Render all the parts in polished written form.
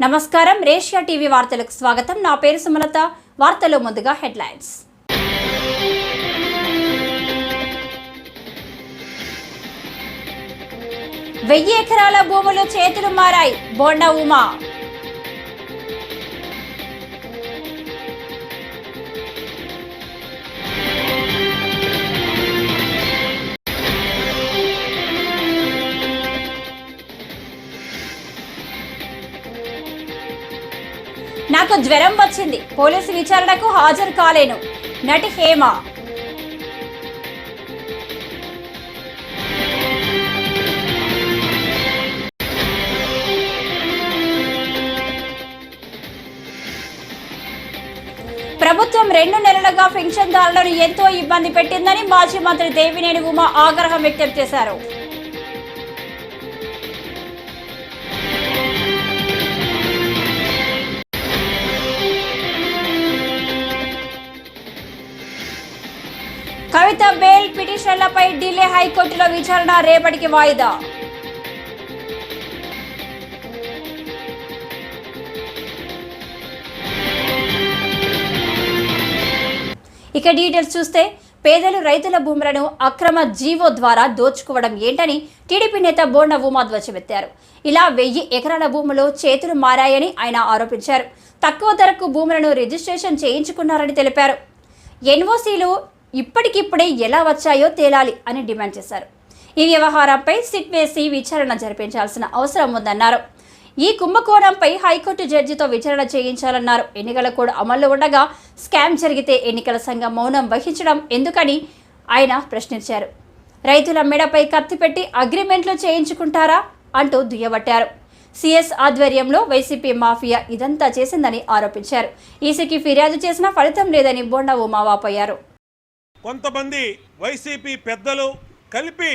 నమస్కారం రేషియా టీవీ వార్తలకు స్వాగతం. నా పేరు సుమలత. వార్తల్లో ముందుగా హెడ్లైన్స్. 1000 ఎకరాల భూములు చేతులు మారాయి. బోండా ఉమా. నాకు జ్వరం వచ్చింది, పోలీసు విచారణకు హాజరు కాలేను. నటి హేమ. ప్రభుత్వం 2 నెలలుగా పెన్షన్దారులను ఎంతో ఇబ్బంది పెట్టిందని మాజీ మంత్రి దేవినేని ఉమా ఆగ్రహం వ్యక్తం చేశారు. కవిత బెయిల్ పిటిషన్లపై ఢిల్లీ హైకోర్టులో విచారణ రేపటికి వాయిదా. ఇక డీటెయిల్స్ చూస్తే, పేదలు రైతుల భూములను అక్రమ జీవో ద్వారా దోచుకోవడం ఏంటని టీడీపీ నేత బోండా ఉమా ధ్వజమెత్తారు. ఇలా 1000 ఎకరాల భూములు చేతులు మారాయని ఆయన ఆరోపించారు. తక్కువ ధరకు భూములను రిజిస్ట్రేషన్ చేయించుకున్నారని తెలిపారు. ఎన్ఓసీలు ఇప్పటికిప్పుడే ఎలా వచ్చాయో తేలాలి అని డిమాండ్ చేశారు. ఈ వ్యవహారంపై సిట్ వేసి విచారణ జరిపించాల్సిన అవసరం ఉందన్నారు. ఈ కుంభకోణంపై హైకోర్టు జడ్జితో విచారణ చేయించాలన్నారు. ఎన్నికల కోడ్ అమల్లో ఉండగా స్కామ్ జరిగితే ఎన్నికల సంఘం మౌనం వహించడం ఎందుకని ఆయన ప్రశ్నించారు. రైతుల మెడపై కత్తి పెట్టి అగ్రిమెంట్లు చేయించుకుంటారా అంటూ దుయ్యబట్టారు. సిఎస్ ఆధ్వర్యంలో వైసీపీ మాఫియా ఇదంతా చేసిందని ఆరోపించారు. ఈసీకి ఫిర్యాదు చేసినా ఫలితం లేదని బోండా ఉమా వాపోయారు. కొంతమంది వైసీపీ పెద్దలు కలిపి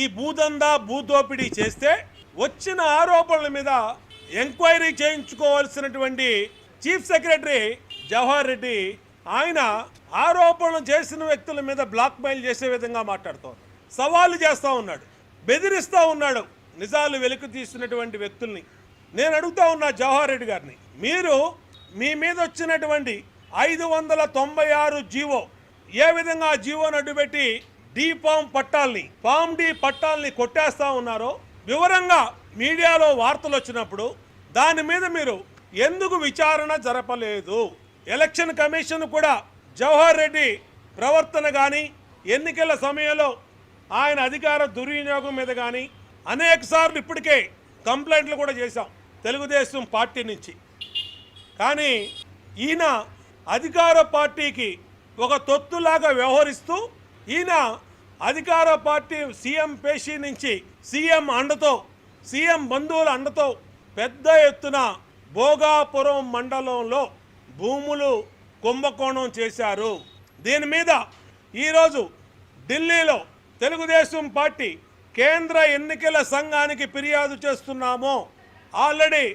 ఈ భూదందా భూదోపిడీ చేస్తే వచ్చిన ఆరోపణల మీద ఎంక్వైరీ చేయించుకోవాల్సినటువంటి చీఫ్ సెక్రటరీ జవహర్ రెడ్డి ఆయన ఆరోపణలు చేసిన వ్యక్తుల మీద బ్లాక్మెయిల్ చేసే విధంగా మాట్లాడుతూ సవాలు చేస్తూ ఉన్నాడు, బెదిరిస్తూ ఉన్నాడు నిజాలు వెలికి తీసినటువంటి వ్యక్తుల్ని. నేను అడుగుతా ఉన్నా జవహర్ రెడ్డి గారిని, మీరు మీ మీద వచ్చినటువంటి 596 జీవో ఏ విధంగా జీవోను అడ్డుపెట్టి ఫామ్ డి పట్టాలని కొట్టేస్తా ఉన్నారో వివరంగా మీడియాలో వార్తలు వచ్చినప్పుడు దాని మీద మీరు ఎందుకు విచారణ జరపలేదు? ఎలక్షన్ కమిషన్ కూడా జవహర్ రెడ్డి ప్రవర్తన కానీ ఎన్నికల సమయంలో ఆయన అధికార దుర్వినియోగం మీద కానీ అనేక సార్లు ఇప్పటికే కంప్లైంట్లు కూడా చేశాం తెలుగుదేశం పార్టీ నుంచి. కానీ ఈయన అధికార పార్టీకి ఒక తొత్తులాగా వ్యవహరిస్తూ ఈయన అధికార పార్టీ సీఎం పేషీ నుంచి సీఎం అండతో సీఎం బంధువుల అండతో పెద్ద ఎత్తున భోగాపురం మండలంలో భూములు కుంభకోణం చేశారు. దీని మీద ఈరోజు ఢిల్లీలో తెలుగుదేశం పార్టీ కేంద్ర ఎన్నికల సంఘానికి ఫిర్యాదు చేస్తున్నాము. ఆల్రెడీ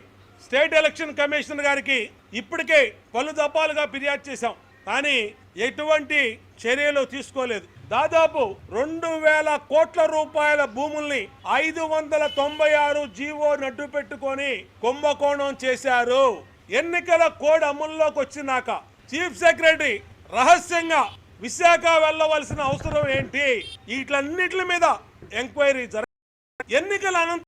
స్టేట్ ఎలక్షన్ కమిషనర్ గారికి ఇప్పటికే పలు దఫాలుగా ఫిర్యాదు చేశాం, కానీ ఎటువంటి చర్యలు తీసుకోలేదు. దాదాపు 2000 కోట్ల రూపాయల భూముల్ని 596 జీవో నడ్డు పెట్టుకొని కుంభకోణం చేశారు. ఎన్నికల కోడ్ అమల్లోకి వచ్చినాక చీఫ్ సెక్రటరీ రహస్యంగా విశాఖ వెళ్ళవలసిన అవసరం ఏంటి? వీటన్నిటి మీద ఎంక్వైరీ ఎన్నికల